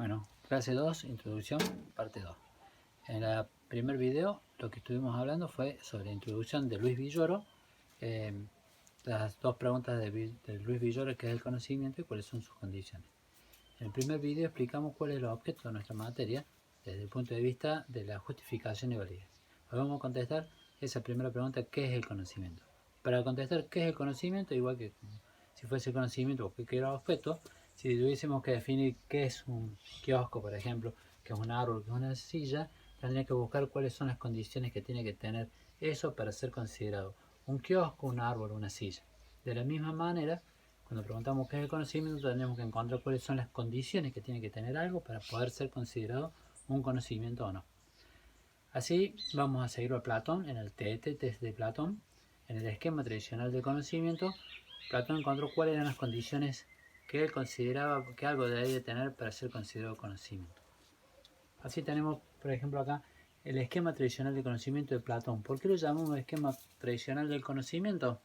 Bueno, clase 2, introducción, parte 2. En el primer video lo que estuvimos hablando fue sobre la introducción de Luis Villoro, las dos preguntas de Luis Villoro, que es el conocimiento y cuáles son sus condiciones. En el primer video explicamos cuál es el objeto de nuestra materia desde el punto de vista de la justificación y validez. Ahora vamos a contestar esa primera pregunta, ¿qué es el conocimiento? Para contestar qué es el conocimiento, igual que si fuese conocimiento o qué era objeto, si tuviésemos que definir qué es un kiosco, por ejemplo, qué es un árbol, qué es una silla, tendría que buscar cuáles son las condiciones que tiene que tener eso para ser considerado un kiosco, un árbol, una silla. De la misma manera, cuando preguntamos qué es el conocimiento, tenemos que encontrar cuáles son las condiciones que tiene que tener algo para poder ser considerado un conocimiento o no. Así vamos a seguir a Platón en el test de Platón. En el esquema tradicional de conocimiento, Platón encontró cuáles eran las condiciones que él consideraba que algo debía tener para ser considerado conocimiento. Así tenemos, por ejemplo, acá el esquema tradicional de conocimiento de Platón. ¿Por qué lo llamamos esquema tradicional del conocimiento?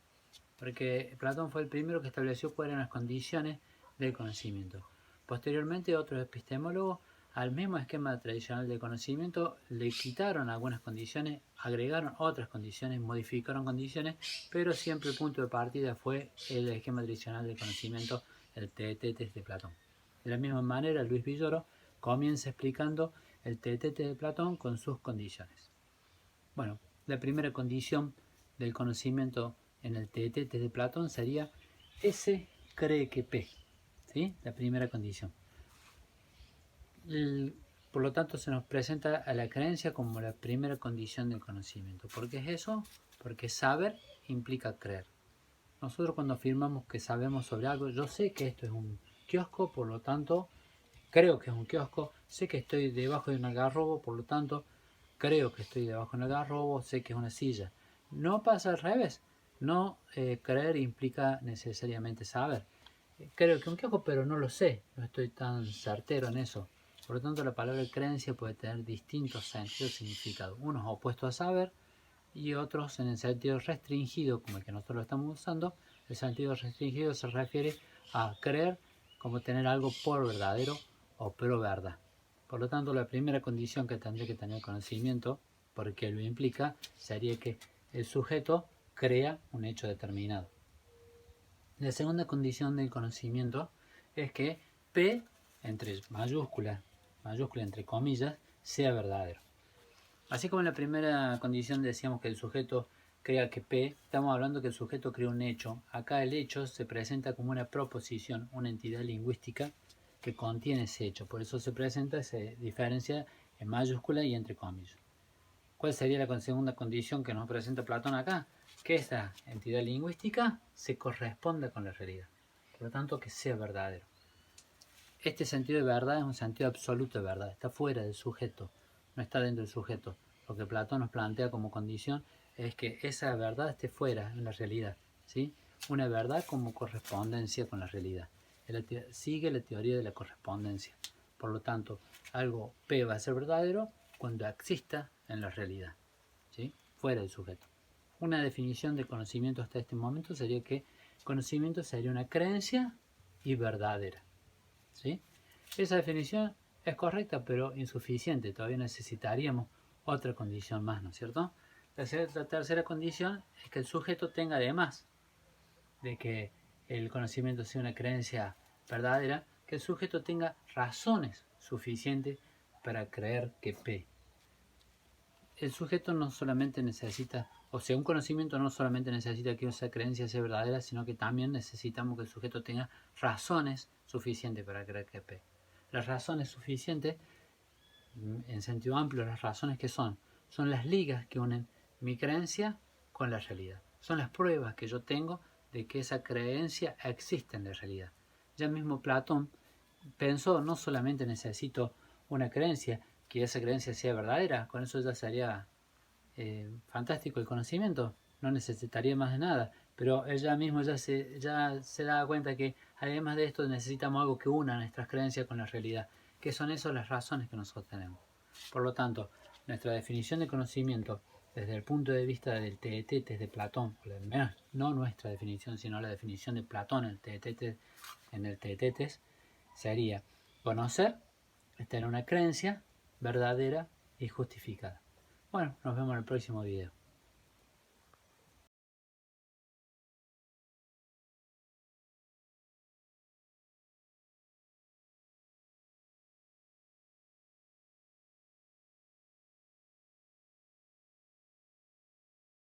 Porque Platón fue el primero que estableció cuáles eran las condiciones del conocimiento. Posteriormente, otros epistemólogos al mismo esquema tradicional de conocimiento le quitaron algunas condiciones, agregaron otras condiciones, modificaron condiciones, pero siempre el punto de partida fue el esquema tradicional de conocimiento, el Teetetes de Platón. De la misma manera, Luis Villoro comienza explicando el Teetetes de Platón con sus condiciones. Bueno, la primera condición del conocimiento en el Teetetes de Platón sería S cree que P, ¿sí? La primera condición. Por lo tanto, se nos presenta a la creencia como la primera condición del conocimiento. ¿Por qué es eso? Porque saber implica creer. Nosotros cuando afirmamos que sabemos sobre algo, yo sé que esto es un kiosco, por lo tanto, creo que es un kiosco, sé que estoy debajo de un algarrobo, por lo tanto, creo que estoy debajo de un algarrobo, sé que es una silla. No pasa al revés. No creer implica necesariamente saber. Creo que es un kiosco, pero no lo sé. No estoy tan certero en eso. Por lo tanto, la palabra creencia puede tener distintos sentidos y significados. Unos opuestos a saber y otros en el sentido restringido, como el que nosotros lo estamos usando. El sentido restringido se refiere a creer como tener algo por verdadero o pro verdad. Por lo tanto, la primera condición que tendría que tener conocimiento, porque lo implica, sería que el sujeto crea un hecho determinado. La segunda condición del conocimiento es que P, entre mayúscula entre comillas, sea verdadero. Así como en la primera condición decíamos que el sujeto crea que P, estamos hablando que el sujeto crea un hecho. Acá el hecho se presenta como una proposición, una entidad lingüística que contiene ese hecho. Por eso se presenta, se diferencia en mayúscula y entre comillas. ¿Cuál sería la segunda condición que nos presenta Platón acá? Que esta entidad lingüística se corresponda con la realidad. Por lo tanto, que sea verdadero. Este sentido de verdad es un sentido absoluto de verdad. Está fuera del sujeto, no está dentro del sujeto. Lo que Platón nos plantea como condición es que esa verdad esté fuera, en la realidad. ¿Sí? Una verdad como correspondencia con la realidad. Sigue la teoría de la correspondencia. Por lo tanto, algo P va a ser verdadero cuando exista en la realidad, ¿sí? Fuera del sujeto. Una definición de conocimiento hasta este momento sería que conocimiento sería una creencia y verdadera, ¿sí? Esa definición es correcta, pero insuficiente. Todavía necesitaríamos otra condición más, ¿no es cierto? La tercera condición es que el sujeto tenga, además de que el conocimiento sea una creencia verdadera, que el sujeto tenga razones suficientes para creer que P. El sujeto no solamente necesita, o sea, un conocimiento no solamente necesita que esa creencia sea verdadera, sino que también necesitamos que el sujeto tenga razones suficientes para creer que P. Las razones suficientes, en sentido amplio, las razones que son las ligas que unen mi creencia con la realidad. Son las pruebas que yo tengo de que esa creencia existe en la realidad. Ya mismo Platón pensó, no solamente necesito una creencia, que esa creencia sea verdadera, con eso ya sería fantástico el conocimiento, no necesitaría más de nada, pero ella mismo ya se da cuenta que además de esto necesitamos algo que una nuestras creencias con la realidad, que son esas las razones que nosotros tenemos. Por lo tanto, nuestra definición de conocimiento desde el punto de vista del Teetetes de Platón, no nuestra definición, sino la definición de Platón en el Teetetes, sería conocer Esta era una creencia verdadera y justificada. Bueno, nos vemos en el próximo video.